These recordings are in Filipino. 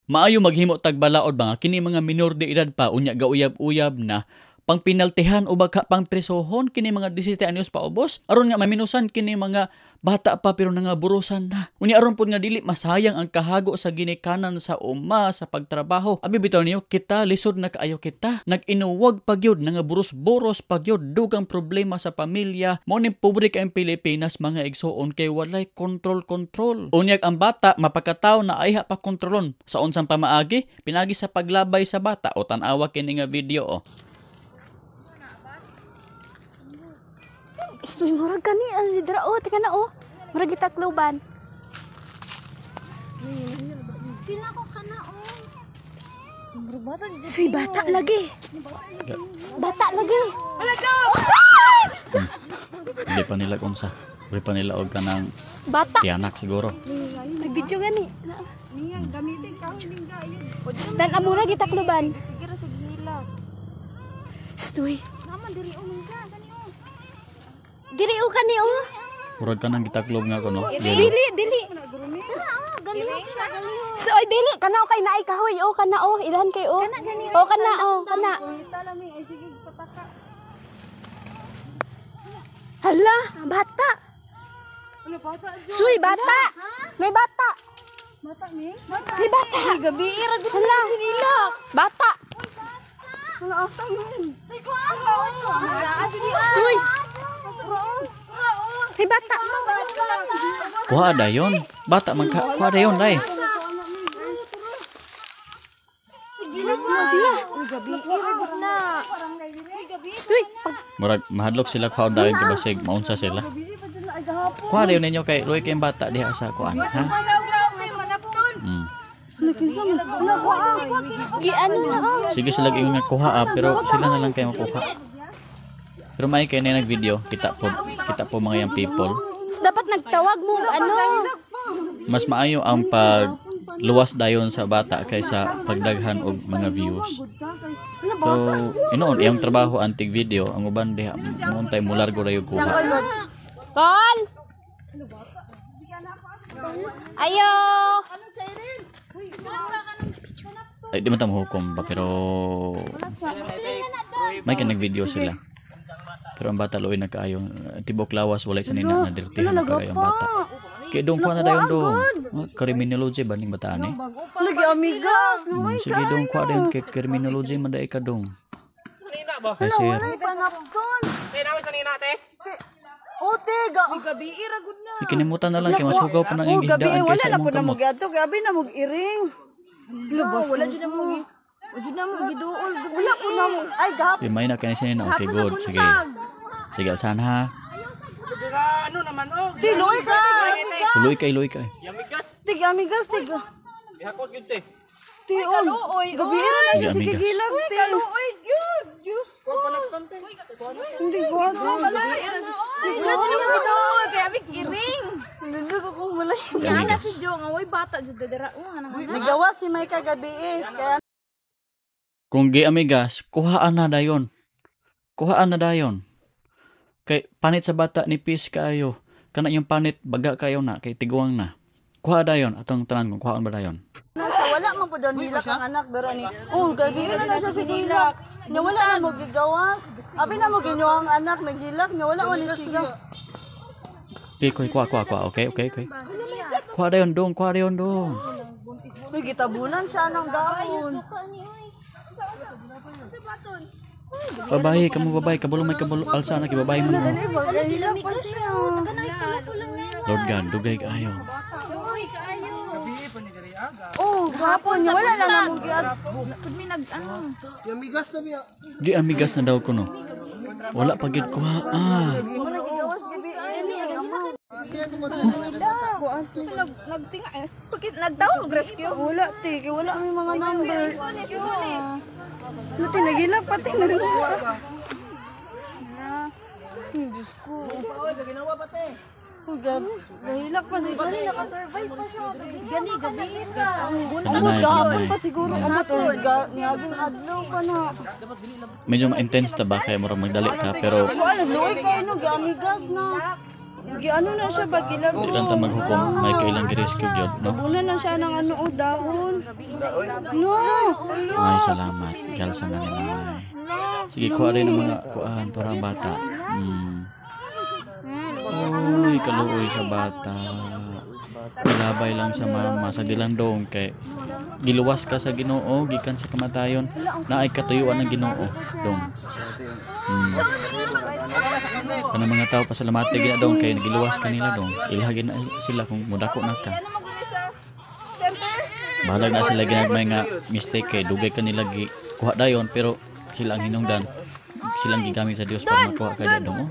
Maayo maghimo tag balaod mga kini mga minor de edad pa unya gauyab-uyab na pang pinaltihan o baka pang presohon kini mga 17 anyos pa ubos aron nga maminusan kini mga bata pa pero nangaburusan na unya aron pud nga dili masayang ang kahago sa ginikanan sa uma sa pagtrabaho abi bitaw niyo kita lisod na kaayo kita nag-inuwag pagyud nangaburos-buros pagyud dugang problema sa pamilya mo ning pobre kay Pilipinas mga igsoon kay walay kontrol unyag ang bata mapakataw na ayha pa kontrolon sa unsang pamaagi pinagi sa paglabay sa bata o tan-awa kini nga video Istoy murag kani alidra tika na murag gitakloban. Pila ko kana Murag bata Soy bata lagi. Bata lagi. Wala daw. Hindi pa nila unsa hindi pa nila og kanang Bata. tiyanak siguro Nagbidyo gani. niya gamitin ka hindi ga yun. Dan amura gitakloban. Sige ra sud hilak. Istoy. Naman diri ka kani Diri kani murag kanang gitaklob nga ko no Dili. Gani siya gali. So ay dili kana kay naay kahoy kana ilahan kay kana. Kulita lang ay sige pataka. Hala, bata. Ano bata? Soy bata. May bata. Mata mi? May bata. Gabi ira gud Hala, hilak. Bata. Wala asa mi. Ay ko ako. Soy. May bata. kuha dayon bata man kuha dayon dai Gabi ira gud na. Soy. murag mahadlok sila kuha dayon kay basig maunsa sila kuha dayon ninyo kay luoy kay bata diha sa kuan ha sige sila ingon nga kuha pero sila na lang kay makuha pero may kay na nag-video kita po mga young people Dapat nagtawag mo mas maayo ang pagluwas dayon sa bata kaysa pagdaghan og mga views so inoon iyang trabaho antig video ang uban diha muntay mulargo dayon kuha Paul. Ayo. ay di man ta mahukom ba pero may kay nag-video sila pero ang bata luoy na kaayo tibok lawas walay sa nina na dirtihan na kaayo ang bata kay dong kuha na dayon dong criminology ba ning bataan eh Lagi amigas. sige dong kuha dayon kay criminology man daay ka dong ay sir Panapton. Gabi ira gud na. ikinimutan na lang kay mas hugaw pa nang igisdaan kaysa imong kamot Gabi na mo iring. Wala jud na mo. Wala na mo giduol. Wala ko na mo. Ay gap. may na kay siya okay good sige sige alsan ha Tiloy ka. luoy kay Tig amigas tig. Ihakot gyud te. Tiol. Gabi ira na Sige, siya amigas. gigilag te. Kaluoy gyud. Diyos ko. Hindi ko ako. Wala jud mo giduol kay abig iring. Nindog ako mulay. Yana si Jo nga way bata jud dara nga Nagawa si May kagabi eh. Kaya kung gi amigas kuhaan na dayon kay panit sa bata ni pis kaayo kana yung panit baga kayo na kay tiguang na kuha dayon atong tanan kung kuhaan ba dayon nasa wala man po daw hilak ang anak dara ni. Oh, gabi na siya si hilak. Nya wala na mo gigawas. Abi na mo ginyo ang anak naghilak nya wala man ni siya. okay kuha okay kuha dayon dong May gitabunan siya ng dahon. babae kabulong may kabulong alsa na kibabae mo Dali hilak pa siya. Lord God dugay kaayo Oh, hapon nya wala lang mo giad. gi amigas na daw kuno wala pa gid kuha Wala gigawas gabi ni ang ama. nagtinga bakit nagtawag rescue Wala ti, kay wala may mga number. Nati nagilak pati na rin. Diyos ko. Ginawa pa te. Nahilak pa si Gani. nakasurvive pa siya gani gabi Amot gahapon pa siguro. Amot niaging adlaw pa na. medyo ma-intense ta ba kaya murag magdali ka pero Wala, luoy kayo no, gamigas na. Ano na siya ba gilag? Ilan ta maghukom, may kailang gi-rescue gyud, no? Una na siya ng ano dahon. No. Ay, salamat. Galsa na ni nanay. Sige, kuha rin ang mga kuhaan, turang bata. Uy, kaluoy sa bata. Ilabay lang sa mama, sa dilandong kay giluwas ka sa Ginoo, gikan sa kamatayon, na ay katuyuan ng Ginoo. Dong. Kana mga tao pasalamati gina dong kay giluwas kanila dong. Ilhagin na sila kung mudako na ka. Bahalag na sila ginagmay nga mistake kay dugay kanila gi kuha dayon pero sila ang hinungdan. Silang gigamit sa Dios para makuha ka dong.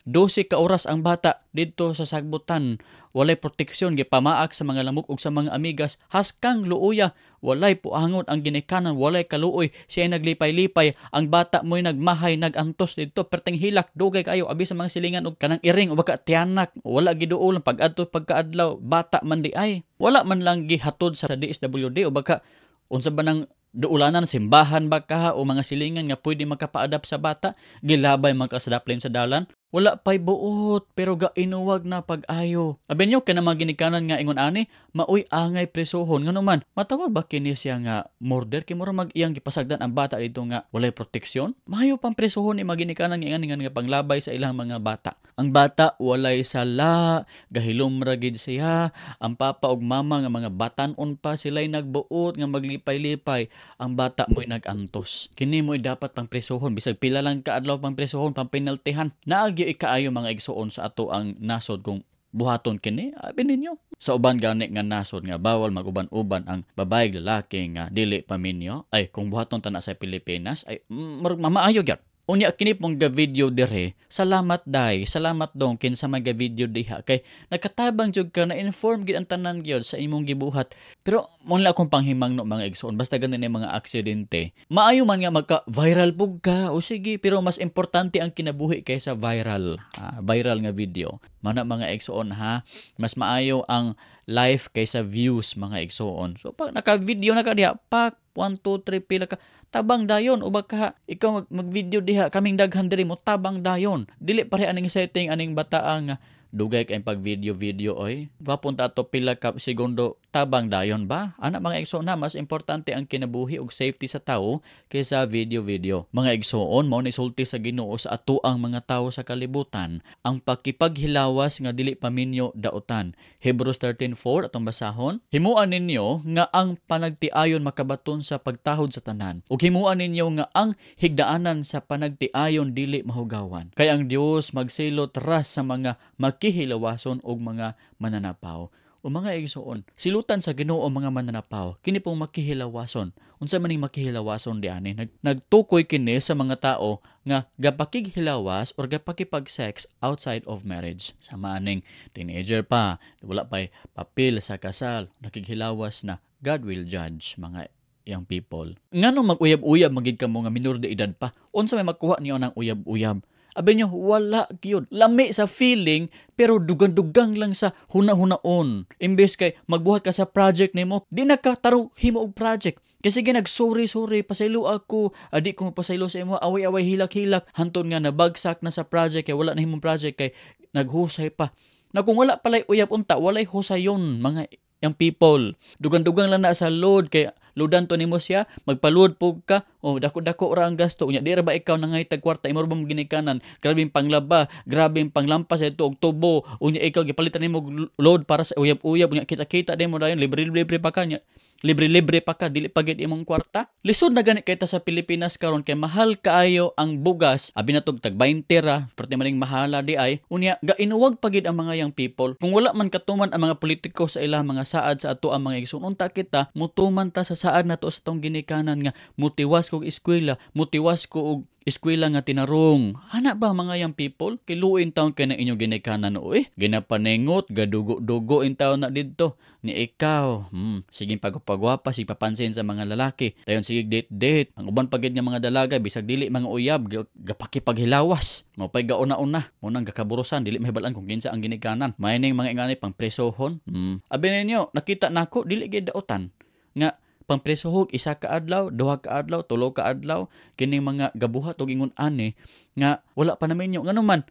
12 ka oras ang bata dito sa sagbutan. Walay proteksyon gipamaak sa mga lamok ug sa mga amigas. Haskang luuya, walay puangon ang ginikanan, walay kaluoy. Siya ay naglipay-lipay. Ang bata mo'y nagmahay, nagantos dito. Perteng hilak, dugay kayo abi sa mga silingan ug kanang iring o baka tiyanak. Wala giduol pag-adto pagkaadlaw, bata man di ay. Wala man lang gihatod sa DSWD o baka unsa ba nang duulanan, simbahan ba ka o mga silingan nga pwede makapaadap sa bata, gilabay magkasadaplin sa dalan. Wala pa'y buot, pero gainuwag na pag-ayo. Abi nyo, kaya mga ginikanan nga ingon ani, maoy angay presohon. Nga naman, matawag ba kini siya nga murder? Kaya mura mag-iyang gipasagdan ang bata dito nga walay proteksyon? Mahayo pang presohon ni mga ginikanan nga panglabay sa ilang mga bata. Ang bata, walay sala, gahilom ragid siya. Ang papa ug mama nga mga batanon pa, sila'y nagbuot nga maglipay-lipay. Ang bata mo'y nagantos. Kini mo'y dapat pang presohon. Bisag pila lang kaadlaw pang presohon, pang penaltihan. Naagyo ikaayo mga igsuon sa ato ang nasod kung buhaton kini. Abi ninyo. Sa uban gani nga nasod nga bawal maguban-uban ang babae lalaki nga dili paminyo. Ay kung buhaton ta na sa Pilipinas ay mamaayo gyud. Unya kini pong ga-video dire. Salamat day, salamat dong kinsa mga video diha kay nakatabang jud ka na inform gid ang tanan gyud sa imong gibuhat. Pero mo lang akong panghimang no mga igsoon basta ganin ang mga aksidente. Maayo man nga magka-viral pug ka o sige pero mas importante ang kinabuhi kaysa viral. Viral nga video. Mana mga igsoon ha, mas maayo ang life kaysa views mga igsoon. So pag naka-video na ka diha, pak 1 2 3 pila ka tabang dayon o baka ikaw mag-video diha kaming daghan diri mo tabang dayon. Dili pare aning setting aning bataang dugay kay pag-video oy. Papunta to pila ka segundo tabang dayon ba? Ana mga igsoon na mas importante ang kinabuhi ug safety sa tawo kaysa video. Mga igsoon mao ni sulti sa Ginoo sa ato ang mga tawo sa kalibutan ang pakipaghilawas nga dili paminyo daotan. Hebrews 13:4 atong basahon. Himuan ninyo nga ang panagtiayon makabaton sa pagtahod sa tanan. Ug himuan ninyo nga ang higdaanan sa panagtiayon dili mahugawan. Kay ang Dios magsilot ras sa mga makihilawason og mga mananapaw. O mga igsoon, silutan sa Ginoo mga mananapaw, kini pong makihilawason. Unsa man ning makihilawason diani? Nagtukoy kini sa mga tao nga gapakighilawas or gapakipag-sex outside of marriage. Sama aning teenager pa, wala pa'y papel sa kasal, nakighilawas na. God will judge mga young people. Ngano mag-uyab-uyab magid kamo nga minor de edad pa? Unsa may makuha niyo ng uyab-uyab? Abi nyo, wala gyud. Lami sa feeling, pero dugang-dugang lang sa huna-hunaon. Imbes kay magbuhat ka sa project nimo, di na ka tarong himo og project. Kasi sorry, pasaylo ako. Adi ko pasaylo sa imo, away-away, hilak-hilak. Hanton nga nabagsak na sa project, kay wala na himong project, kay naghusay pa. Na kung wala palay uyab unta, walay husayon, mga young people. Dugang-dugang lang na sa load, kay ludan to nimo siya, magpa-load po ka, o dako-dako ra ang gasto. Unya, di ra ba ikaw nangay tagkwarta, imo ra ba ginikanan, grabing panglaba, grabing panglampas ito, og tubo, unya ikaw, gipalitan nimo load para sa uyab-uyab, unya kita-kita din mo dayon, libre-libre pa ka niya. Libre-libre pa ka, dili pagid imong kwarta. Lisod na gani kita sa Pilipinas karon kay mahal kaayo ang bugas. Abi na tog tag 20 ra, perti maning mahala di ay. Unya gainuwag pagid ang mga young people. Kung wala man katuman ang mga politiko sa ilang mga saad sa ato ang mga igsoon, unta kita mutuman ta sa saad nato sa tong ginikanan nga mutiwas ko og eskwela, mutiwas ko og eskwela nga tinarong. Ana ba mga young people? Kiluin taon kay na inyo ginikanan oy. Ginapaningot, gadugo-dugo in taon na didto. Ni ikaw, sige pagpagwapa, sige papansin sa mga lalaki. Dayon sige date. Ang uban pagid nga mga dalaga bisag dili mga uyab, gapakipaghilawas. Mapay gauna-una, mo nang gakaburusan dili mahibalan kung kinsa ang ginikanan. Mayning mga ingani pang presohon. Abi ninyo, nakita nako dili gid daotan nga pangpresohog isa ka adlaw, duha ka adlaw, tulo ka adlaw, kining mga gabuhat og ingon ani nga wala pa namin nyo. Ngano man,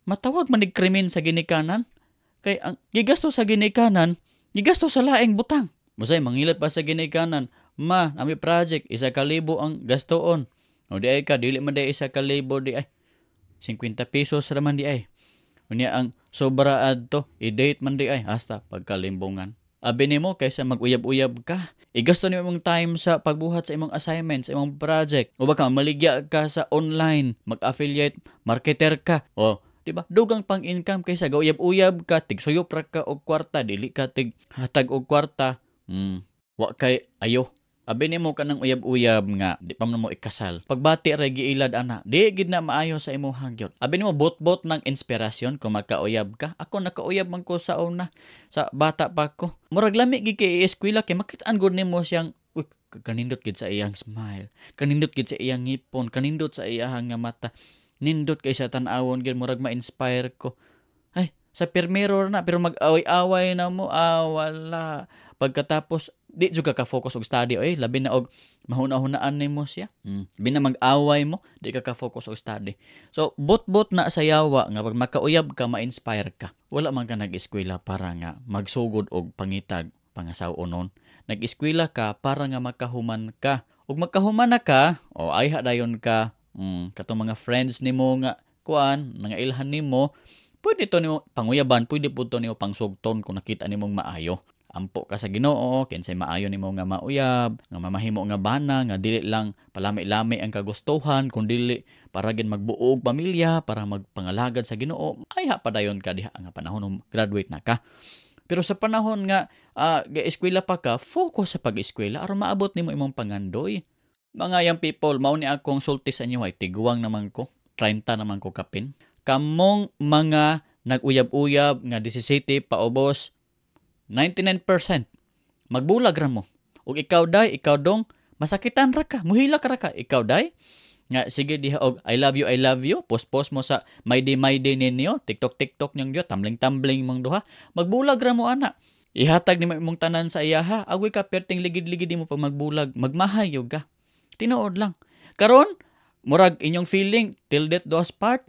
matawag manig krimen sa ginikanan. Kay ang gigasto sa ginikanan, gigasto sa laing butang. Musay mangilat pa sa ginikanan, ma, nami project 1,000 ang gastoon. O di ay ka, dili man di 1,000 di ay. 50 pesos raman di ay. Unya ang sobra adto, i-date man di ay, hasta pagkalimbungan. Abi nimo kaysa mag-uyab-uyab ka, igasto nimo imong time sa pagbuhat sa imong assignments, sa imong project. O baka maligya ka sa online, mag-affiliate, marketer ka. O, di ba? Dugang pang-income kaysa gauyab-uyab ka, tigsuyop ra ka og kwarta, dili ka tig hatag og kwarta. Wa kay ayo. Abi nimo kanang uyab-uyab nga di pa man mo ikasal. Pagbati ra giilad ana, di gid na maayo sa imong hagyot. Abi nimo bot-bot ng inspirasyon kung magkauyab ka. Ako nakauyab man ko sa una, sa bata pa ko. Murag lami gid kay eskwela kay makit-an gud nimo siyang kanindot gid sa iyang smile, kanindot gid sa iyang ngipon, kanindot sa iyang nga mata. Nindot kay sa tan-awon gid murag ma-inspire ko. Ay, sa permero na pero mag-away-away na mo, wala. Pagkatapos di jud ka focus og study labi na og mahuna-hunaan nimo siya. Labi na mag-away mo, di ka focus og study. So bot-bot na sa yawa nga pag makauyab ka, ma-inspire ka. Wala man ka nag-eskwela para nga magsugod og pangitag pangasaw-onon. Nag-eskwela ka para nga makahuman ka. Ug makahuman na ka, ay hadayon ka, katong mga friends nimo nga kuan, nga ilhan nimo, pwede to nimo panguyaban, pwede pud to nimo pangsugton kung nakita nimong maayo. Ampo ka sa Ginoo, kinsay maayo nimo nga mauyab, nga mamahimo nga bana, nga dili lang palami-lami ang kagustuhan, kun dili para gid magbuog pamilya, para magpangalagad sa Ginoo. Ay padayon ka diha nga panahon graduate na ka. Pero sa panahon nga eskwela pa ka, focus sa pag-eskwela aron maabot nimo imong pangandoy. Mga young people, mao ni akong sulti sa inyo ay tiguang naman ko, 30 naman ko kapin. Kamong mga nag-uyab-uyab nga 17 paubos, 99% magbulag ra mo. Ug ikaw day, ikaw dong masakitan ra ka, muhila ka ra ka. Ikaw day nga sige diha og I love you, post mo sa my day ninyo, TikTok nyong diyo, tumbling mong duha. Magbulag ra mo ana. Ihatag nimo imong tanan sa iyaha, agoy ka perting ligid-ligid mo pag magbulag, magmahayog ka. Tinuod lang. Karon murag inyong feeling till death do us part.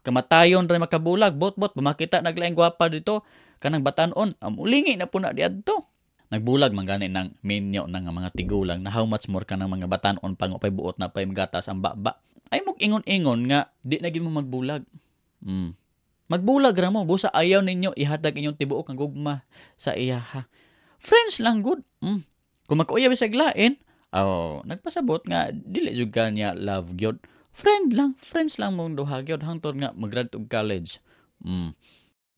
Kamatayon ra makabulag, bot-bot bumakita naglaing gwapa dito. Kanang batanon, amulingi na po na diadto. Nagbulag man gani ng minyo ng mga tigulang na how much more ka ng mga batanon pang upay buot na pay gatas ang baba. Ay mong ingon-ingon nga di na gid mo magbulag. Magbulag ra mo, busa ayaw ninyo ihatag inyong tibuok ang gugma sa iyaha. Friends lang good. Kung magkuyaw sa glain, nagpasabot nga dili jud ka niya love gyud. Friends lang mong duha gyud hangtod nga mag-grad og college.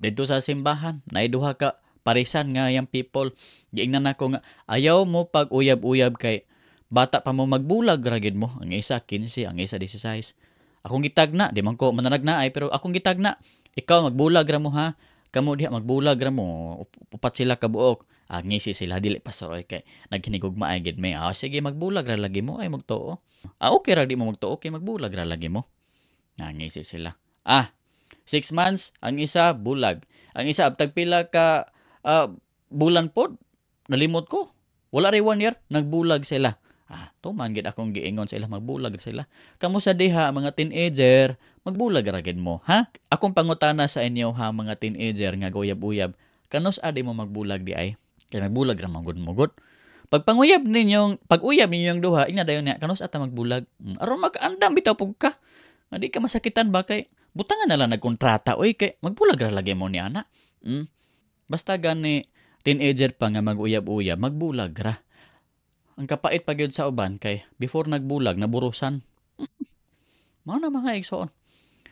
Dito sa simbahan, naiduha ka parisan nga yung people. Giingnan ako nga, ayaw mo pag uyab-uyab kay bata pa mo magbulag ragid mo. Ang isa 15, ang isa 16. Akong gitagna, di man ko mananag na ay, pero akong gitagna, ikaw magbulag ra mo ha. Kamu diha magbulag ra mo, upat sila kabuok. Ngisi sila, dili pasaroy kay naghinigugma ay gid may. Sige magbulag ra lagi mo ay magtuo. Okay ra di mo magtuo kay magbulag ra lagi mo. Ngisi sila. 6 months, ang isa bulag. Ang isa abtag pila ka bulan pod, nalimot ko. Wala rin 1 year, nagbulag sila. Tuman gid akong giingon sa ila, magbulag sila. Kamu sa diha mga teenager, magbulag ra gid mo, ha? Akong pangutana sa inyo ha, mga teenager nga guyab-uyab, kanos adi mo magbulag di ay? Kay magbulag ra man gud. Pag uyab ninyong duha, ina dayon niya, kanos ata magbulag? Aron makaandam bitaw pug ka. Nga di ka masakitan ba kay butangan na lang nagkontrata, kay magbulag ra lagi mo ni ana. Basta gani teenager pa nga mag-uyab-uyab, magbulag ra. Ang kapait pa gyud sa uban kay before nagbulag naburusan. Mao na mga igsoon.